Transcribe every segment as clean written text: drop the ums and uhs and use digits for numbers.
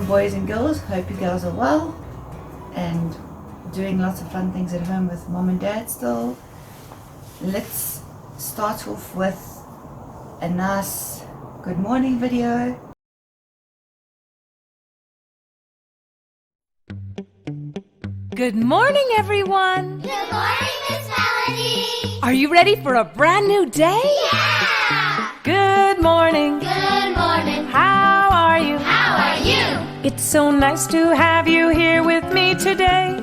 Welcome boys and girls, hope you girls are well and doing lots of fun things at home with mom and dad still. Let's start off with a nice good morning video. Good morning, everyone! Good morning, Miss Melody! Are you ready for a brand new day? Yeah! Good morning! Good morning! How are you? How are you? It's so nice to have you here with me today.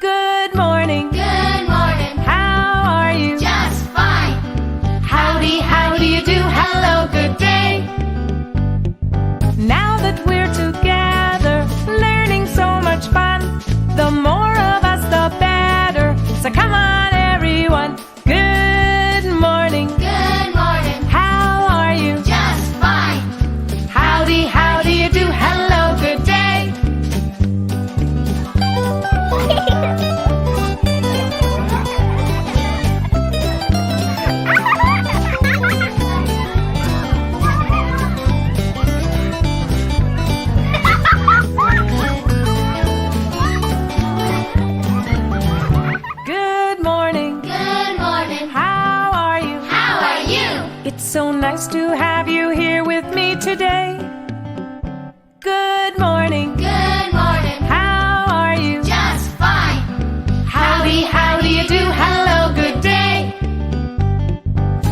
Good morning! Good morning! How are you? Just fine! Howdy, how do you do? Hello, good day! Now that we're together, learning so much fun, the more of us, the better. So come on, everyone. Good morning. Good morning! How are you? Just fine! Howdy, how do you do? Hello, good day. Good morning. Good morning! How are you? How are you? It's so nice to have you here with me today. Good morning. Good morning! How are you? Just fine! Howdy, how do you do? Hello, good day.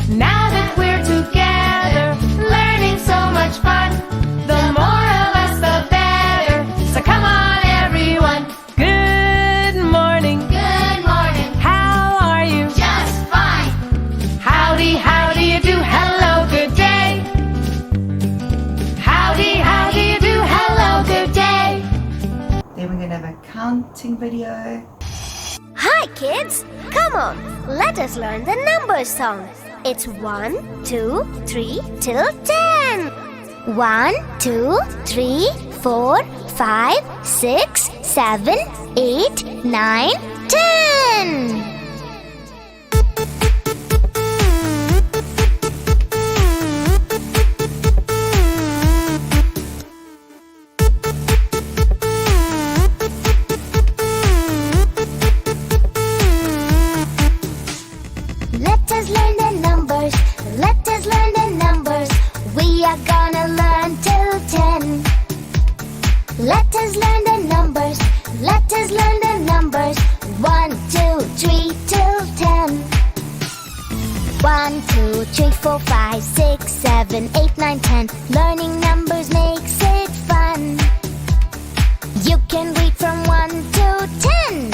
Now that we're together, learning so much fun, the more of us, the better. So come on, everyone. Good morning. Good morning! How are you? Just fine! Howdy, how do you do? Hello, good day. Howdy, how do you do? Hello, good day. Then we're going to have a counting video. Hi kids! Come on, let us learn the numbers song. It's 1, 2, 3 till 10. 1, 2, 3, 4, 5, 6, 7, 8, 9, 10. Let us learn the numbers. Let us learn the numbers. We are gonna learn till 10. Let us learn the numbers. Let us learn the numbers. 1, 2, 3 till 10. 1, 2, 3, 4, 5, 6, 7, 8, 9, 10. Learning numbers makes it fun. You can read from 1 to 10.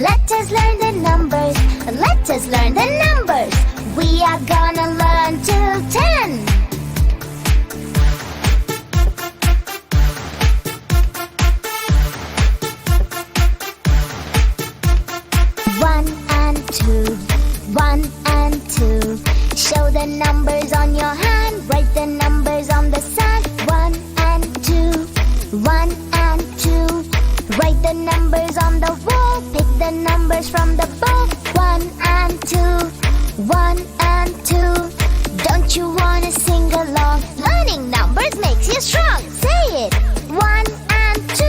Let us learn the numbers. Let us learn the numbers. We are gonna learn till 10. One and two, 1 and 2. Show the numbers on your hand. Write the numbers on the sand. 1 and 2, 1 and 2. Write the numbers on the wall. Pick the numbers from the bowl. 1 and 2, 1 and 2. Don't you wanna sing along? Learning numbers makes you strong. Say it. 1 and 2.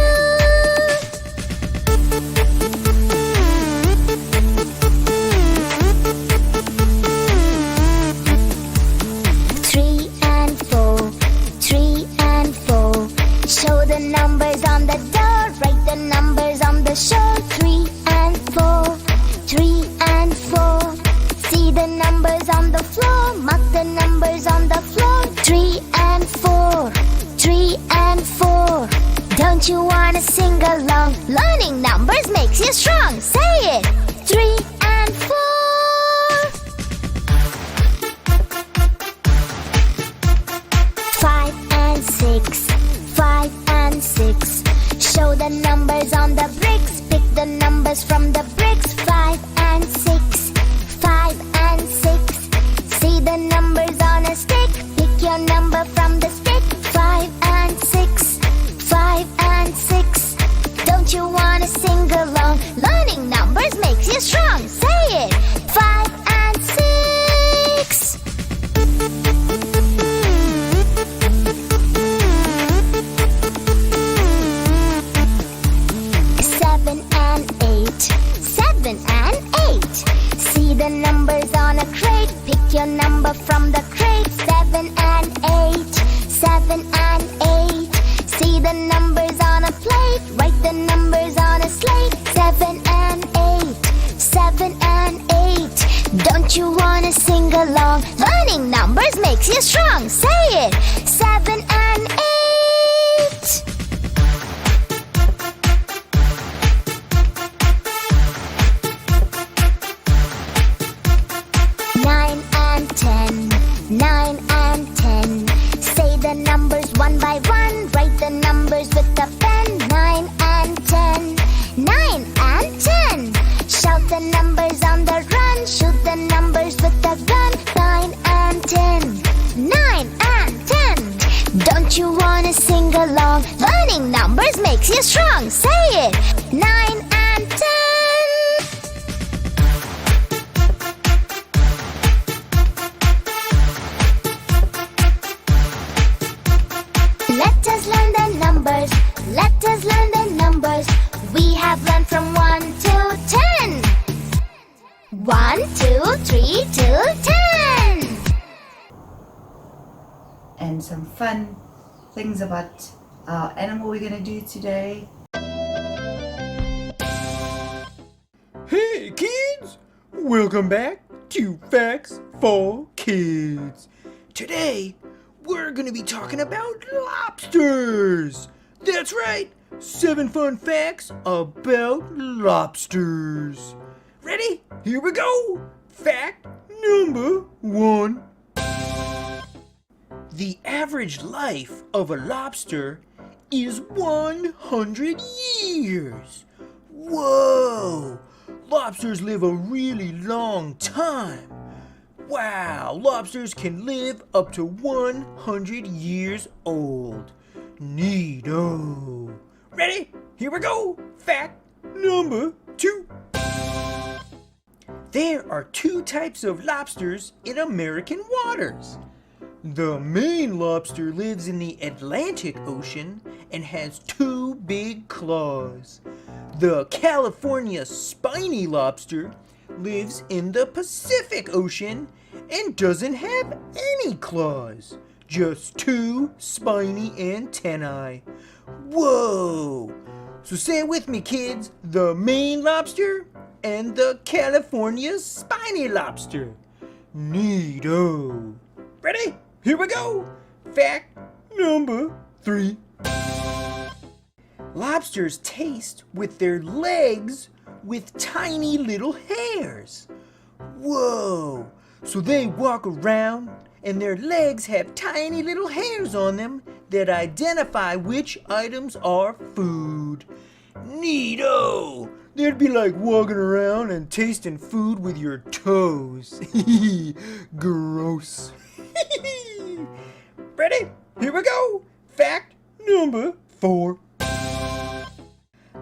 3 and 4, 3 and 4. Show the numbers on the door. Write the numbers on the shore. 3 and 4, 3 and 4. See the numbers on the floor. Mark the numbers on the floor. 3 and 4, 3 and 4. Don't you wanna sing along? Learning numbers makes you strong. Say it. 3 and 4. 5 and 6, 5 and 6. Show the numbers on the bricks. Pick the numbers from the bricks. 5 and 6, 5 and 6. See the numbers on a stick. Pick your number from the stick. 5 and 6, 5 and 6. Don't you wanna sing along? Learning numbers makes you strong. Say it. 5 and 6. See the numbers on a plate, write the numbers on a slate. 7 and 8, 7 and 8. Don't you wanna sing along? Learning numbers makes you strong. Say it! 7 and 8. 9 and 10, 9 and 10. Say the numbers one by one. Write the numbers with a pen. 9 and 10, 9 and 10. Shout the numbers on the run. Shoot the numbers with a gun. 9 and 10, 9 and 10. Don't you wanna sing along? Learning numbers makes you strong. Say it! 9 and 10. Let us learn the numbers. Let us learn the numbers. We have learned from 1 to 10. 1, 2, 3 till 10. And some fun things about our animal we're going to do today. Hey kids! Welcome back to Facts for Kids. Today, we're going to be talking about lobsters. That's right, 7 fun facts about lobsters. Ready? Here we go. Fact number 1. The average life of a lobster is 100 years. Whoa! Lobsters live a really long time. Wow, lobsters can live up to 100 years old. Neato. Ready? Here we go. Fact number 2. There are 2 types of lobsters in American waters. The Maine lobster lives in the Atlantic Ocean and has 2 big claws. The California spiny lobster lives in the Pacific Ocean and doesn't have any claws, just 2 spiny antennae. Whoa! So say it with me, kids. The Maine lobster and the California spiny lobster. Neato. Ready? Here we go. Fact number 3. Lobsters taste with their legs with tiny little hairs. Whoa! So they walk around and their legs have tiny little hairs on them that identify which items are food. Neato! That'd be like walking around and tasting food with your toes. Gross. Ready? Here we go. Fact number 4.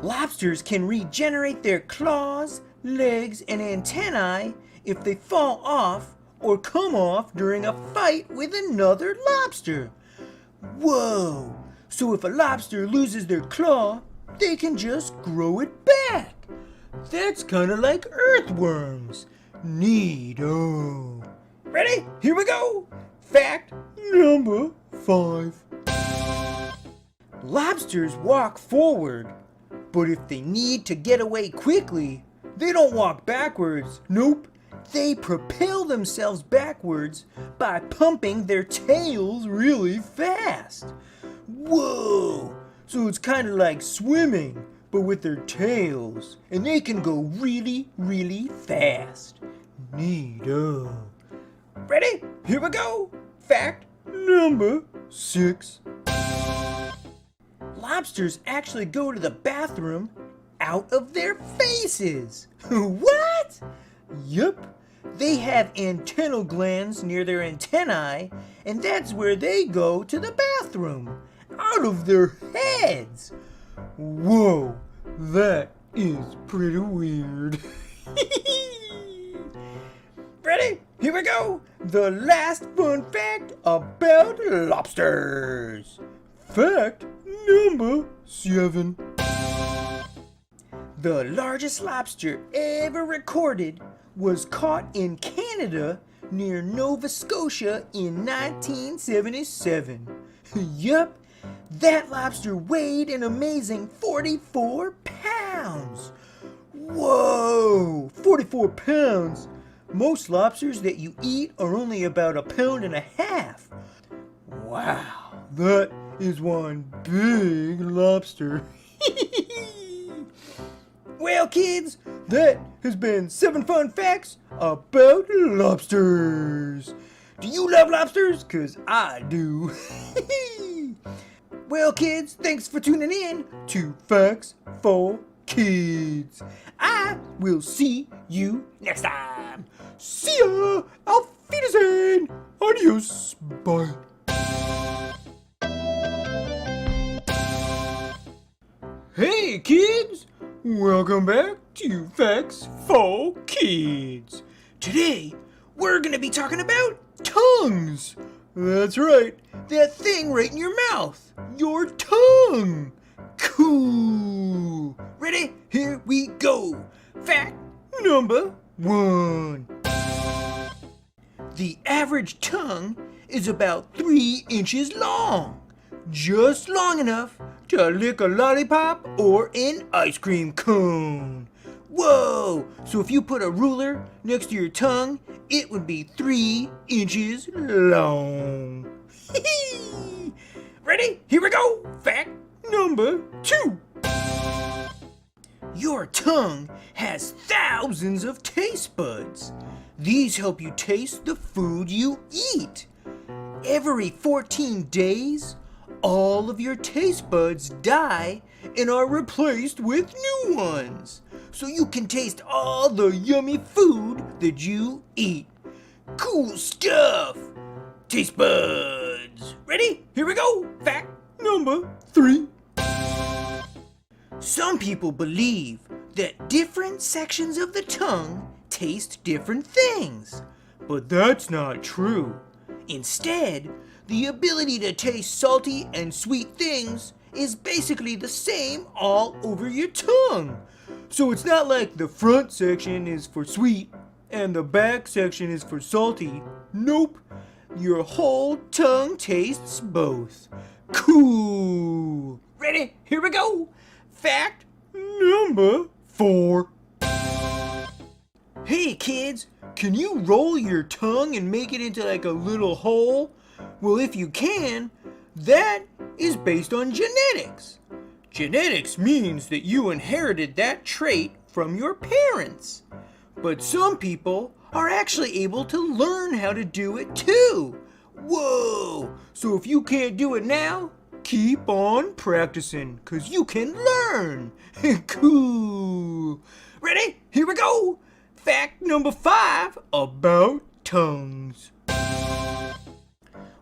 Lobsters can regenerate their claws, legs, and antennae if they fall off or come off during a fight with another lobster. Whoa! So if a lobster loses their claw, they can just grow it back. That's kind of like earthworms. Neato. Ready? Here we go. Fact number 5. Lobsters walk forward, but if they need to get away quickly, they don't walk backwards. Nope. They propel themselves backwards by pumping their tails really fast. Whoa! So it's kind of like swimming, but with their tails. And they can go really, really fast. Neato. Ready? Here we go. Fact number 6. Lobsters actually go to the bathroom out of their faces. What? Yup. They have antennal glands near their antennae, and that's where they go to the bathroom. Out of their heads. Whoa, that is pretty weird. Ready? Here we go. The last fun fact about lobsters. Fact number 7. The largest lobster ever recorded was caught in Canada near Nova Scotia in 1977. Yup, That lobster weighed an amazing 44 pounds. Whoa, 44 pounds. Most lobsters that you eat are only about 1.5 pounds. Wow, that is one big lobster. Well, kids, that has been 7 fun facts about lobsters. Do you love lobsters? 'Cause I do. Well, kids, thanks for tuning in to Facts for Kids. I will see you next time. See ya! Auf Wiedersehen! Adios! Bye! Hey, kids! Welcome back to Facts for Kids. Today, we're gonna be talking about tongues. That's right, that thing right in your mouth. Your tongue. Cool. Ready? Here we go. Fact number 1. The average tongue is about 3 inches long. Just long enough to lick a lollipop or an ice cream cone. Whoa! So if you put a ruler next to your tongue, it would be 3 inches long. Ready? Here we go! Fact number 2. Your tongue has thousands of taste buds. These help you taste the food you eat. Every 14 days, all of your taste buds die and are replaced with new ones. So you can taste all the yummy food that you eat. Cool stuff! Taste buds! Ready? Here we go! Fact number 3. Some people believe that different sections of the tongue taste different things. But that's not true. Instead, the ability to taste salty and sweet things is basically the same all over your tongue. So it's not like the front section is for sweet and the back section is for salty. Nope. Your whole tongue tastes both. Cool. Ready? Here we go. Fact number 4. Hey kids, can you roll your tongue and make it into like a little hole? Well, if you can, that is based on genetics. Genetics means that you inherited that trait from your parents. But some people are actually able to learn how to do it too. Whoa! So if you can't do it now, keep on practicing, 'cause you can learn. Cool. Ready? Here we go. Fact number 5 about tongues.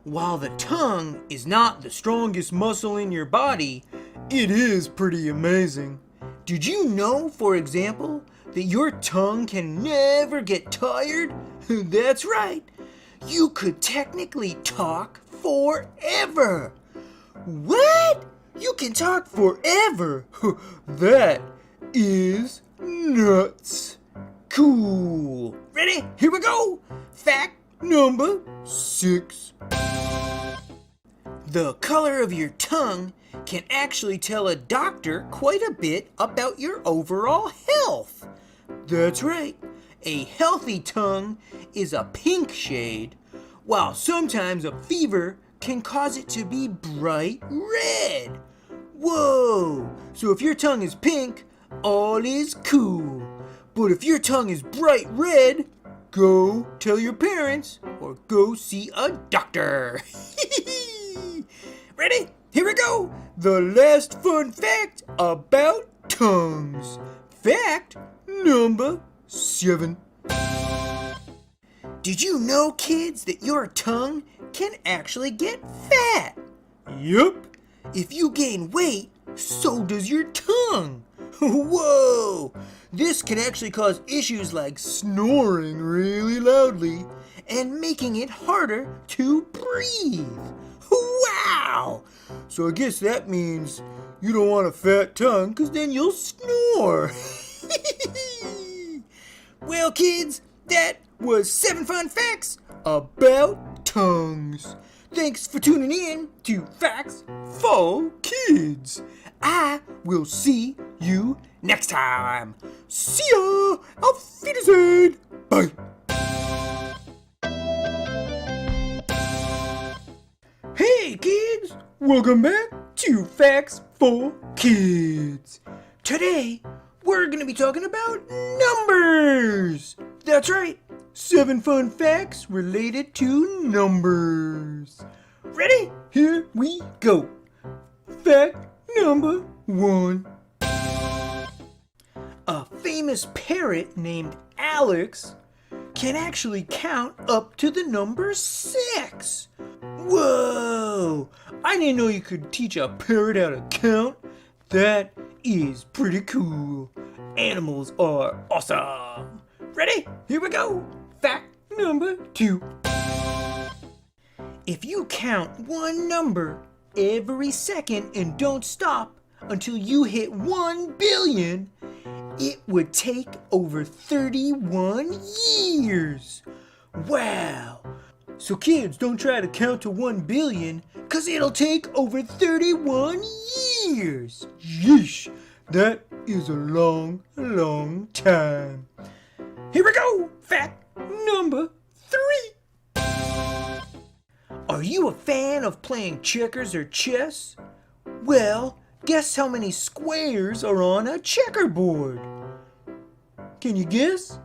While the tongue is not the strongest muscle in your body, it is pretty amazing. Did you know, for example, that your tongue can never get tired? That's right. You could technically talk forever. What? You can talk forever? That is nuts. Cool. Ready? Here we go. Fact number 6. The color of your tongue can actually tell a doctor quite a bit about your overall health. That's right. A healthy tongue is a pink shade, while sometimes a fever can cause it to be bright red. Whoa! So if your tongue is pink, all is cool. But if your tongue is bright red, go tell your parents or go see a doctor. Ready? Here we go. The last fun fact about tongues. Fact number 7. Did you know, kids, that your tongue can actually get fat? Yup. If you gain weight, so does your tongue. Whoa! This can actually cause issues like snoring really loudly and making it harder to breathe. Wow! So I guess that means you don't want a fat tongue, because then you'll snore. Well, kids, that was 7 fun facts about tongues. Thanks for tuning in to Facts for Kids. I will see you next time. See ya! Auf Wiedersehen! Bye! Hey kids! Welcome back to Facts for Kids. Today, we're going to be talking about numbers. That's right, 7 fun facts related to numbers. Ready? Here we go. Fact number 1. A famous parrot named Alex can actually count up to the number 6. Whoa! I didn't know you could teach a parrot how to count. That is pretty cool. Animals are awesome. Ready? Here we go. Fact number 2. If you count one number every second and don't stop until you hit 1 billion, it would take over 31 years. Wow. So kids, don't try to count to 1 billion, cause it'll take over 31 years. Yeesh, that is a long, long time. Here we go, fact number 3. Are you a fan of playing checkers or chess? Well, guess how many squares are on a checkerboard? Can you guess?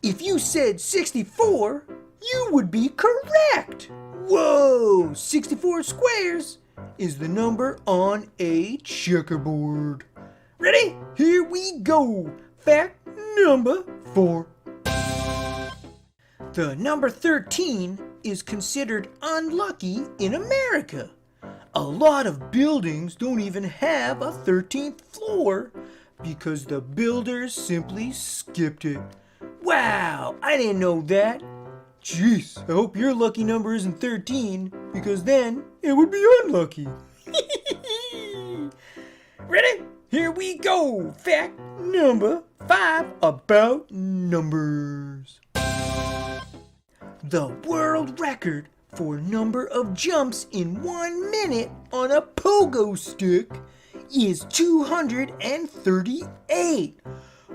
If you said 64, you would be correct. Whoa, 64 squares is the number on a checkerboard. Ready? Here we go. Fact number 4. The number 13 is considered unlucky in America. A lot of buildings don't even have a 13th floor because the builders simply skipped it. Wow, I didn't know that. Jeez, I hope your lucky number isn't 13, because then it would be unlucky. Ready? Here we go. Fact number 5 about numbers. The world record for number of jumps in 1 minute on a pogo stick is 238.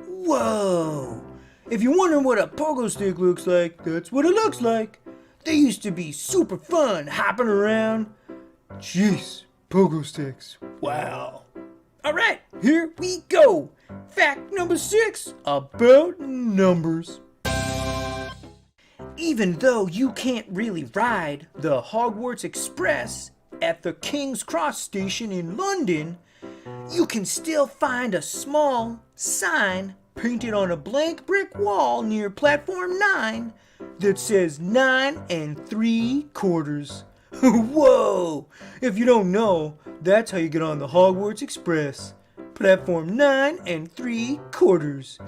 Whoa! If you're wondering what a pogo stick looks like, that's what it looks like. They used to be super fun hopping around. Jeez, pogo sticks. Wow. Alright, here we go. Fact number 6 about numbers. Even though you can't really ride the Hogwarts Express at the King's Cross station in London, you can still find a small sign painted on a blank brick wall near platform 9 that says 9 3/4. Whoa! If you don't know, that's how you get on the Hogwarts Express. Platform 9 3/4.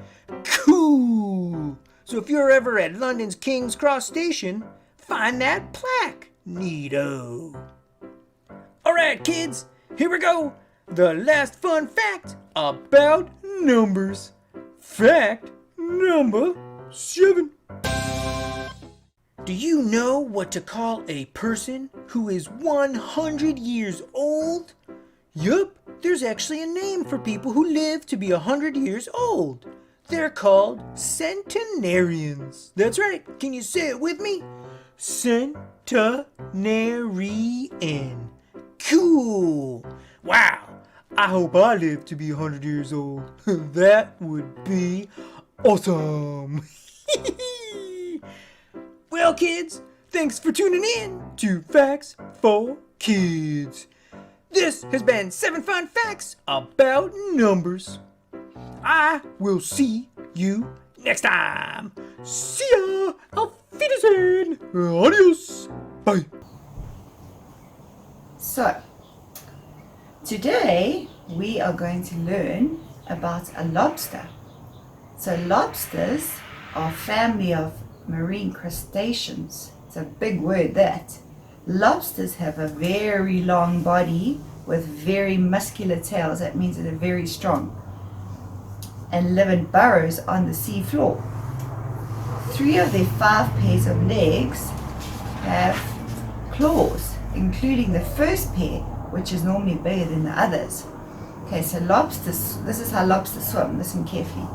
Cool! So if you're ever at London's King's Cross station, find that plaque. Neato. Alright kids, here we go. The last fun fact about numbers. Fact number 7. Do you know what to call a person who is 100 years old? Yup, there's actually a name for people who live to be 100 years old. They're called centenarians. That's right. Can you say it with me? Centenarian. Cool. Wow. I hope I live to be 100 years old. That would be awesome. Well, kids, thanks for tuning in to Facts for Kids. This has been 7 fun facts about numbers. I will see you next time. See ya. Auf Wiedersehen. Adios. Bye. So, today we are going to learn about a lobster. So lobsters are a family of marine crustaceans. It's a big word, that. Lobsters have a very long body with very muscular tails. That means that they're very strong and live in burrows on the sea floor. 3 of their 5 pairs of legs have claws, including the first pair, which is normally bigger than the others. Okay, so lobsters, this is how lobsters swim. Listen carefully.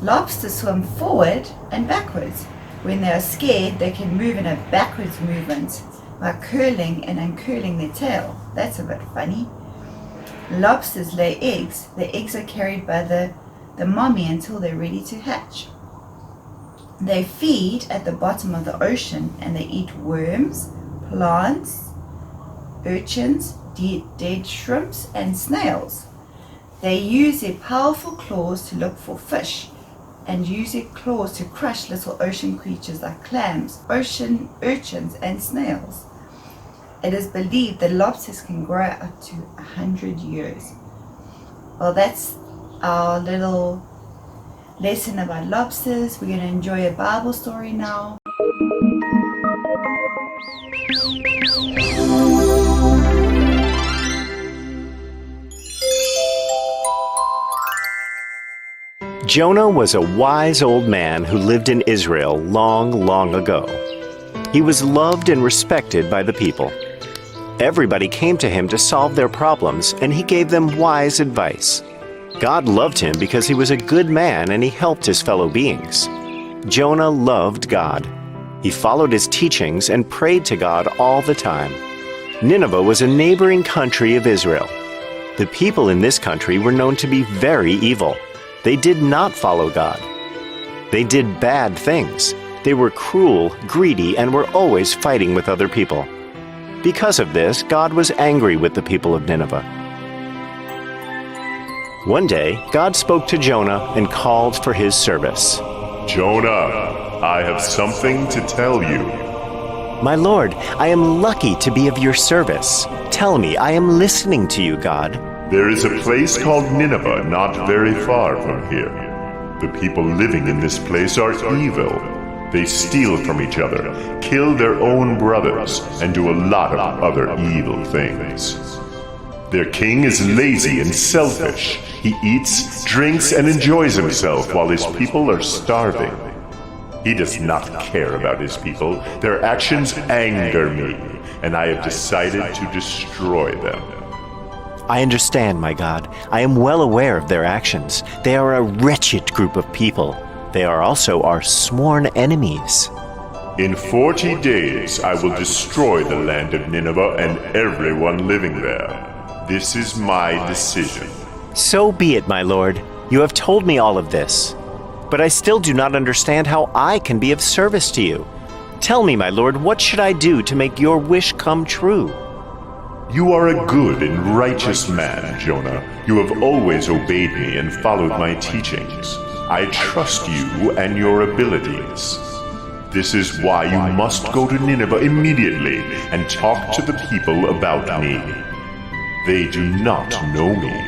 Lobsters swim forward and backwards. When they are scared, they can move in a backwards movement by curling and uncurling their tail. That's a bit funny. Lobsters lay eggs. The eggs are carried by the mommy until they're ready to hatch. They feed at the bottom of the ocean and they eat worms, plants, urchins, dead shrimps, and snails. They use their powerful claws to look for fish and use their claws to crush little ocean creatures like clams, ocean urchins, and snails. It is believed that lobsters can grow up to 100 years. Well, that's our little lesson about lobsters. We're going to enjoy a Bible story now. Jonah was a wise old man who lived in Israel long, long ago. He was loved and respected by the people. Everybody came to him to solve their problems, and he gave them wise advice. God loved him because he was a good man and he helped his fellow beings. Jonah loved God. He followed his teachings and prayed to God all the time. Nineveh was a neighboring country of Israel. The people in this country were known to be very evil. They did not follow God. They did bad things. They were cruel, greedy, and were always fighting with other people. Because of this, God was angry with the people of Nineveh. One day, God spoke to Jonah and called for his service. Jonah, I have something to tell you. My Lord, I am lucky to be of your service. Tell me, I am listening to you, God. There is a place called Nineveh not very far from here. The people living in this place are evil. They steal from each other, kill their own brothers, and do a lot of other evil things. Their king is lazy and selfish. He eats, drinks, and enjoys himself while his people are starving. He does not care about his people. Their actions anger me, and I have decided to destroy them. I understand, my God. I am well aware of their actions. They are a wretched group of people. They are also our sworn enemies. In 40 days, I will destroy the land of Nineveh and everyone living there. This is my decision. So be it, my Lord. You have told me all of this. But I still do not understand how I can be of service to you. Tell me, my Lord, what should I do to make your wish come true? You are a good and righteous man, Jonah. You have always obeyed me and followed my teachings. I trust you and your abilities. This is why you must go to Nineveh immediately and talk to the people about me. They do not know me.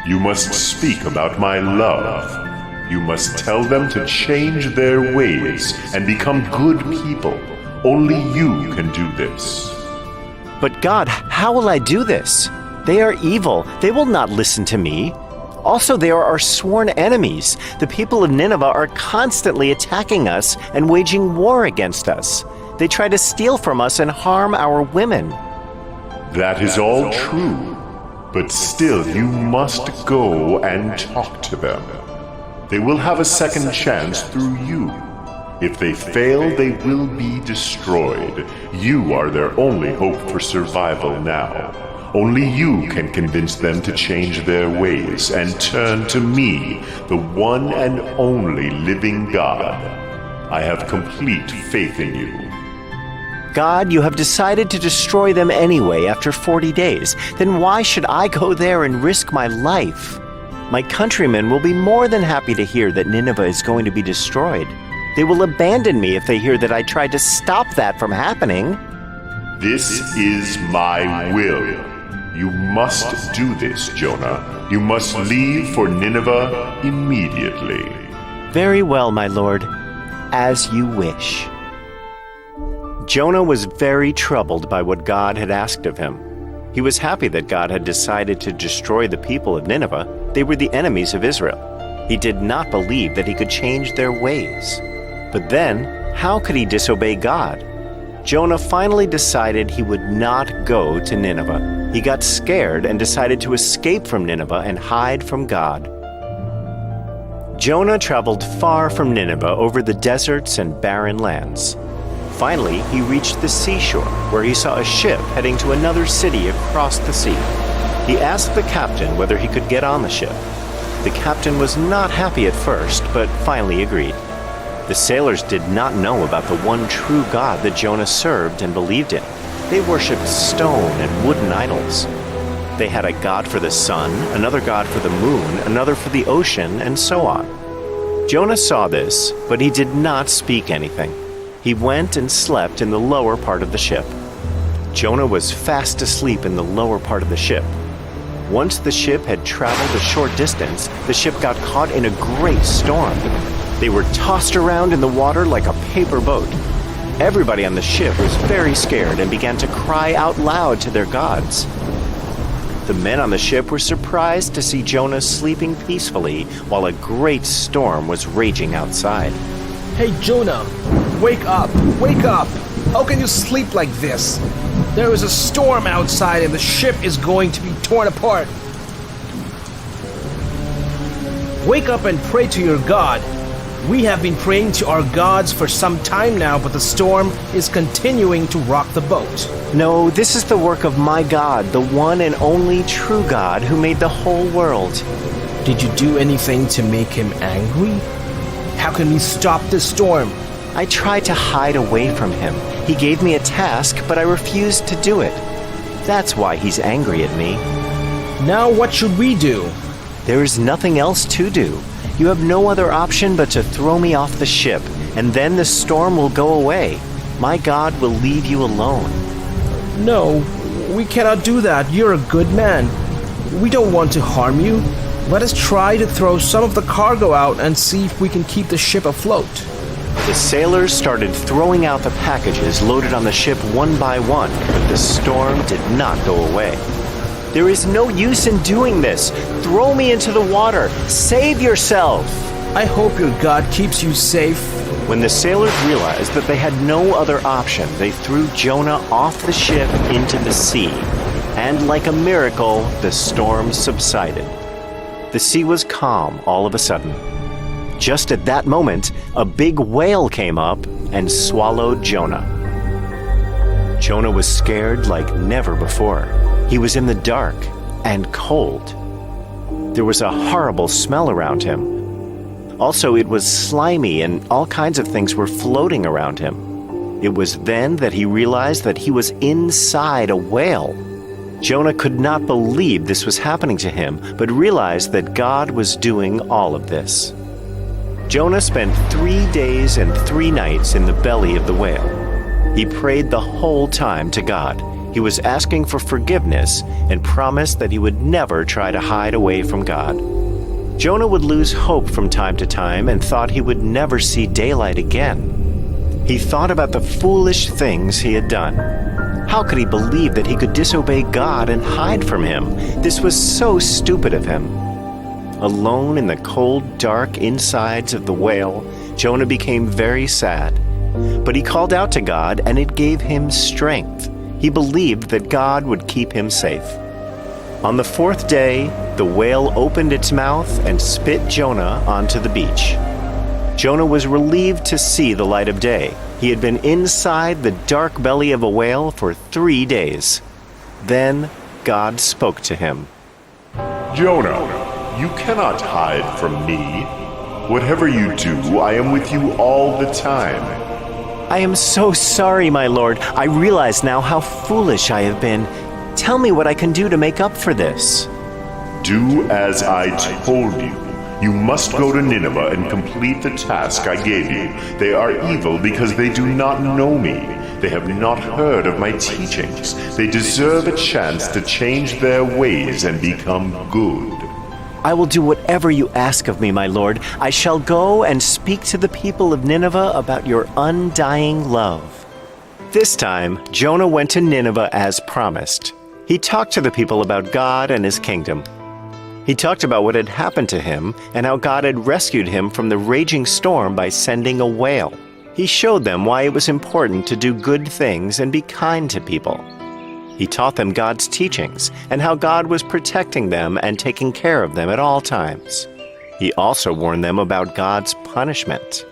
You must speak about my love. You must tell them to change their ways and become good people. Only you can do this. But God, how will I do this? They are evil. They will not listen to me. Also, they are our sworn enemies. The people of Nineveh are constantly attacking us and waging war against us. They try to steal from us and harm our women. That is all true. But still, you must go and talk to them. They will have a second chance through you. If they fail, they will be destroyed. You are their only hope for survival now. Only you can convince them to change their ways and turn to me, the one and only living God. I have complete faith in you. God, you have decided to destroy them anyway after 40 days. Then why should I go there and risk my life? My countrymen will be more than happy to hear that Nineveh is going to be destroyed. They will abandon me if they hear that I tried to stop that from happening. This is my will. You must do this, Jonah. You must leave for Nineveh immediately. Very well, my lord. As you wish. Jonah was very troubled by what God had asked of him. He was happy that God had decided to destroy the people of Nineveh. They were the enemies of Israel. He did not believe that he could change their ways. But then, how could he disobey God? Jonah finally decided he would not go to Nineveh. He got scared and decided to escape from Nineveh and hide from God. Jonah traveled far from Nineveh over the deserts and barren lands. Finally, he reached the seashore, where he saw a ship heading to another city across the sea. He asked the captain whether he could get on the ship. The captain was not happy at first, but finally agreed. The sailors did not know about the one true God that Jonah served and believed in. They worshipped stone and wooden idols. They had a god for the sun, another god for the moon, another for the ocean, and so on. Jonah saw this, but he did not speak anything. He went and slept in the lower part of the ship. Jonah was fast asleep in the lower part of the ship. Once the ship had traveled a short distance, the ship got caught in a great storm. They were tossed around in the water like a paper boat. Everybody on the ship was very scared and began to cry out loud to their gods. The men on the ship were surprised to see Jonah sleeping peacefully while a great storm was raging outside. Hey Jonah, wake up! Wake up! How can you sleep like this? There is a storm outside and the ship is going to be torn apart. Wake up and pray to your God. We have been praying to our gods for some time now, but the storm is continuing to rock the boat. No, this is the work of my God, the one and only true God who made the whole world. Did you do anything to make him angry? How can we stop this storm? I tried to hide away from him. He gave me a task, but I refused to do it. That's why he's angry at me. Now what should we do? There is nothing else to do. You have no other option but to throw me off the ship, and then the storm will go away. My God will leave you alone. No, we cannot do that. You're a good man. We don't want to harm you. Let us try to throw some of the cargo out and see if we can keep the ship afloat. The sailors started throwing out the packages loaded on the ship one by one, but the storm did not go away. There is no use in doing this. Throw me into the water. Save yourself. I hope your God keeps you safe. When the sailors realized that they had no other option, they threw Jonah off the ship into the sea. And like a miracle, the storm subsided. The sea was calm all of a sudden. Just at that moment, a big whale came up and swallowed Jonah. Jonah was scared like never before. He was in the dark and cold. There was a horrible smell around him. Also, it was slimy and all kinds of things were floating around him. It was then that he realized that he was inside a whale. Jonah could not believe this was happening to him, but realized that God was doing all of this. Jonah spent 3 days and 3 nights in the belly of the whale. He prayed the whole time to God. He was asking for forgiveness and promised that he would never try to hide away from God. Jonah would lose hope from time to time and thought he would never see daylight again. He thought about the foolish things he had done. How could he believe that he could disobey God and hide from him? This was so stupid of him. Alone in the cold, dark insides of the whale, Jonah became very sad. But he called out to God, and it gave him strength. He believed that God would keep him safe. On the 4th day, the whale opened its mouth and spit Jonah onto the beach. Jonah was relieved to see the light of day. He had been inside the dark belly of a whale for 3 days. Then God spoke to him. Jonah, you cannot hide from me. Whatever you do, I am with you all the time. I am so sorry, my Lord. I realize now how foolish I have been. Tell me what I can do to make up for this. Do as I told you. You must go to Nineveh and complete the task I gave you. They are evil because they do not know me. They have not heard of my teachings. They deserve a chance to change their ways and become good. I will do whatever you ask of me, my Lord. I shall go and speak to the people of Nineveh about your undying love. This time, Jonah went to Nineveh as promised. He talked to the people about God and his kingdom. He talked about what had happened to him and how God had rescued him from the raging storm by sending a whale. He showed them why it was important to do good things and be kind to people. He taught them God's teachings and how God was protecting them and taking care of them at all times. He also warned them about God's punishment.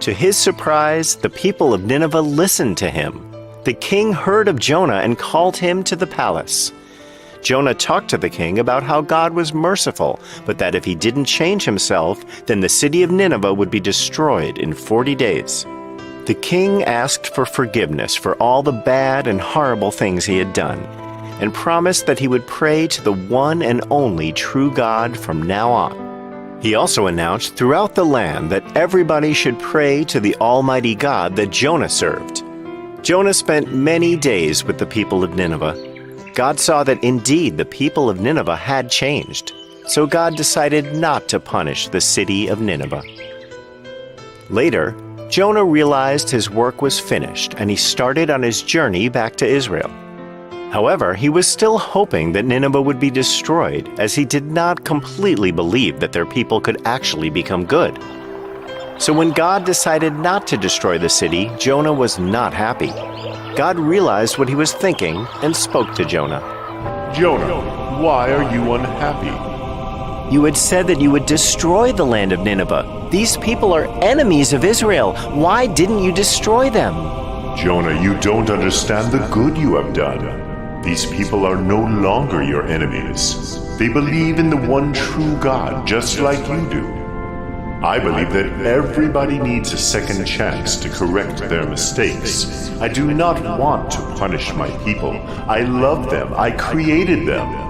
To his surprise, the people of Nineveh listened to him. The king heard of Jonah and called him to the palace. Jonah talked to the king about how God was merciful, but that if he didn't change himself, then the city of Nineveh would be destroyed in 40 days. The king asked for forgiveness for all the bad and horrible things he had done, and promised that he would pray to the one and only true God from now on. He also announced throughout the land that everybody should pray to the Almighty God that Jonah served. Jonah spent many days with the people of Nineveh. God saw that indeed the people of Nineveh had changed, so God decided not to punish the city of Nineveh. Later, Jonah realized his work was finished and he started on his journey back to Israel. However, he was still hoping that Nineveh would be destroyed, as he did not completely believe that their people could actually become good. So when God decided not to destroy the city, Jonah was not happy. God realized what he was thinking and spoke to Jonah. Jonah, why are you unhappy? You had said that you would destroy the land of Nineveh. These people are enemies of Israel. Why didn't you destroy them? Jonah, you don't understand the good you have done. These people are no longer your enemies. They believe in the one true God, just like you do. I believe that everybody needs a second chance to correct their mistakes. I do not want to punish my people. I love them. I created them.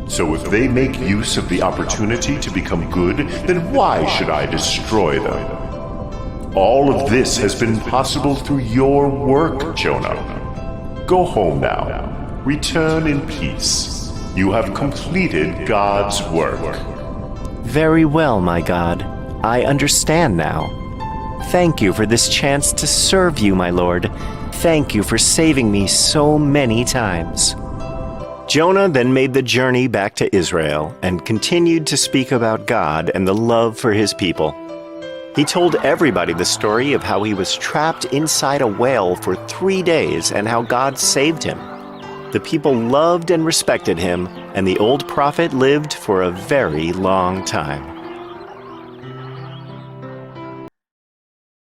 So if they make use of the opportunity to become good, then why should I destroy them? All of this has been possible through your work, Jonah. Go home now. Return in peace. You have completed God's work. Very well, my God. I understand now. Thank you for this chance to serve you, my Lord. Thank you for saving me so many times. Jonah then made the journey back to Israel and continued to speak about God and the love for his people. He told everybody the story of how he was trapped inside a whale for 3 days and how God saved him. The people loved and respected him, and the old prophet lived for a very long time.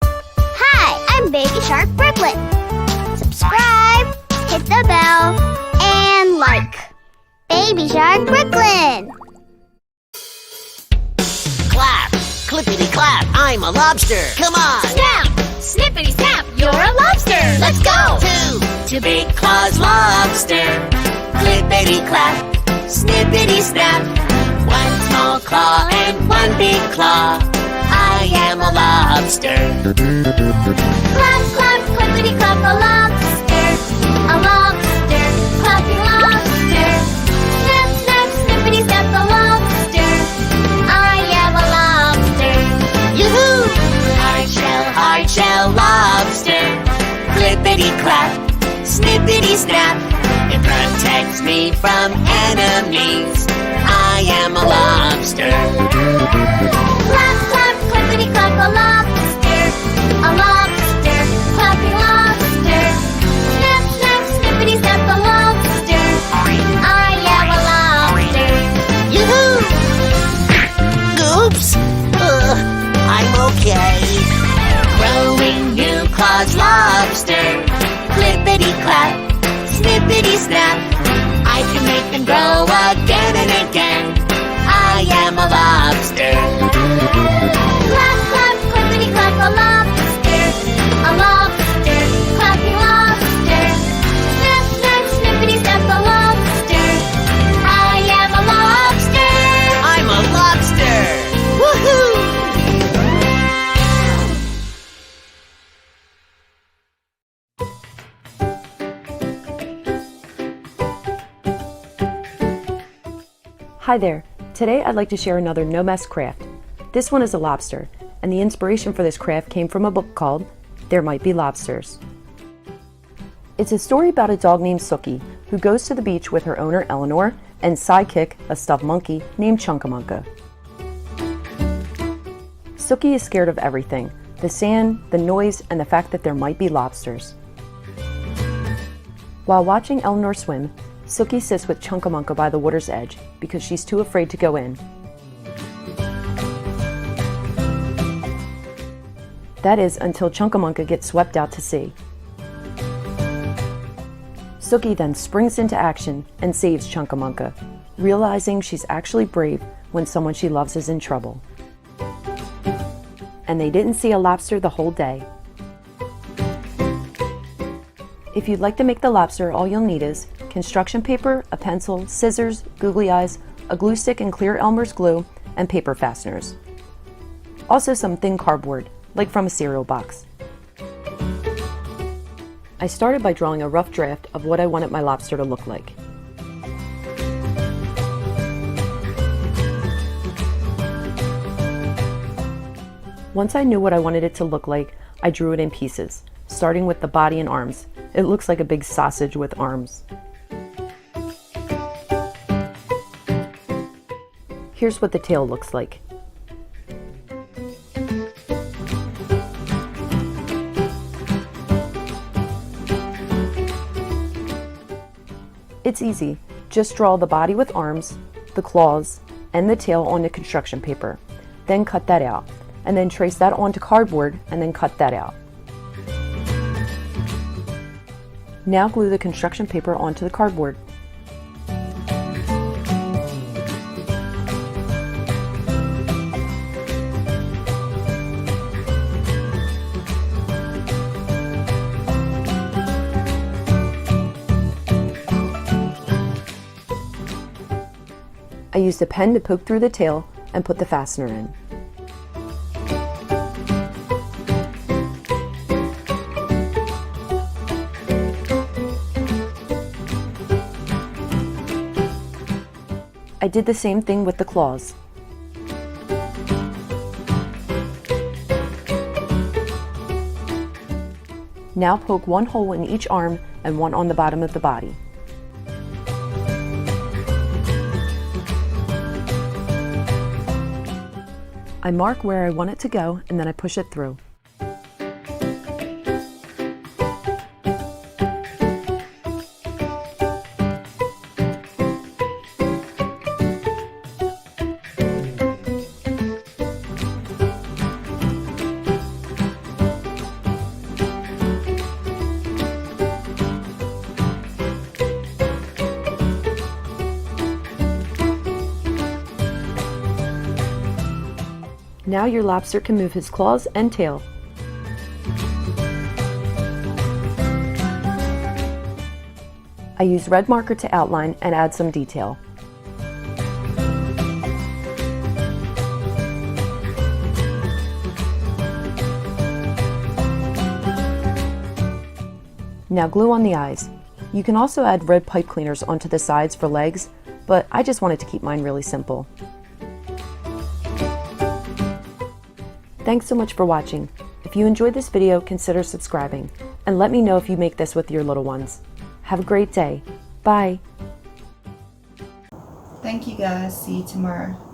Hi, I'm Baby Shark Brooklyn. Subscribe, hit the bell, and like. Baby Shark Brooklyn. Clap, clippity clap, I'm a lobster. Come on. Snap! Snippity snap! You're a lobster! Let's go! Two big claws, lobster. Clippity clap, snippity snap. One small claw and one big claw. I am a lobster. Clap, clap, clippity clap, a lobster. A lobster, clapping lobster. Snap, snap, snippity snap, a lobster. I am a lobster. Yoo-hoo! Hard shell lobster. Clippity clap, snippity snap. It protects me from enemies. I am a lobster. Clap, clap, clippity clap, a lobster. A lobster, clapping lobster. Snap, snap, snippity snap, a lobster. I am a lobster. Yoo-hoo! Oops! I'm okay. Growing new claws, lobster. Clippity clap, snippity snap. I can make them grow again and again. I am a lobster. Clap, clap, clippity clap, a lobster. A lobster, clapping lobster. Snap, snap, snippity snap, a lobster. I am a lobster. I'm a lobster. Woohoo! Hi there. Today I'd like to share another no mess craft. This one is a lobster, and the inspiration for this craft came from a book called There Might Be Lobsters. It's a story about a dog named Sookie who goes to the beach with her owner Eleanor and sidekick, a stuffed monkey named Chunkamunka. Sookie is scared of everything, the sand, the noise, and the fact that there might be lobsters. While watching Eleanor swim, Sookie sits with Chunkamunka by the water's edge because she's too afraid to go in. That is until Chunkamunka gets swept out to sea. Sookie then springs into action and saves Chunkamunka, realizing she's actually brave when someone she loves is in trouble. And they didn't see a lobster the whole day. If you'd like to make the lobster, all you'll need is construction paper, a pencil, scissors, googly eyes, a glue stick and clear Elmer's glue, and paper fasteners. Also some thin cardboard, like from a cereal box. I started by drawing a rough draft of what I wanted my lobster to look like. Once I knew what I wanted it to look like, I drew it in pieces, starting with the body and arms. It looks like a big sausage with arms. Here's what the tail looks like. It's easy. Just draw the body with arms, the claws, and the tail onto construction paper. Then cut that out. And then trace that onto cardboard and then cut that out. Now glue the construction paper onto the cardboard. I used a pen to poke through the tail and put the fastener in. I did the same thing with the claws. Now poke one hole in each arm and one on the bottom of the body. I mark where I want it to go and then I push it through. Now your lobster can move his claws and tail. I use red marker to outline and add some detail. Now glue on the eyes. You can also add red pipe cleaners onto the sides for legs, but I just wanted to keep mine really simple. Thanks so much for watching. If you enjoyed this video, consider subscribing, and let me know if you make this with your little ones. Have a great day. Bye. Thank you guys. See you tomorrow.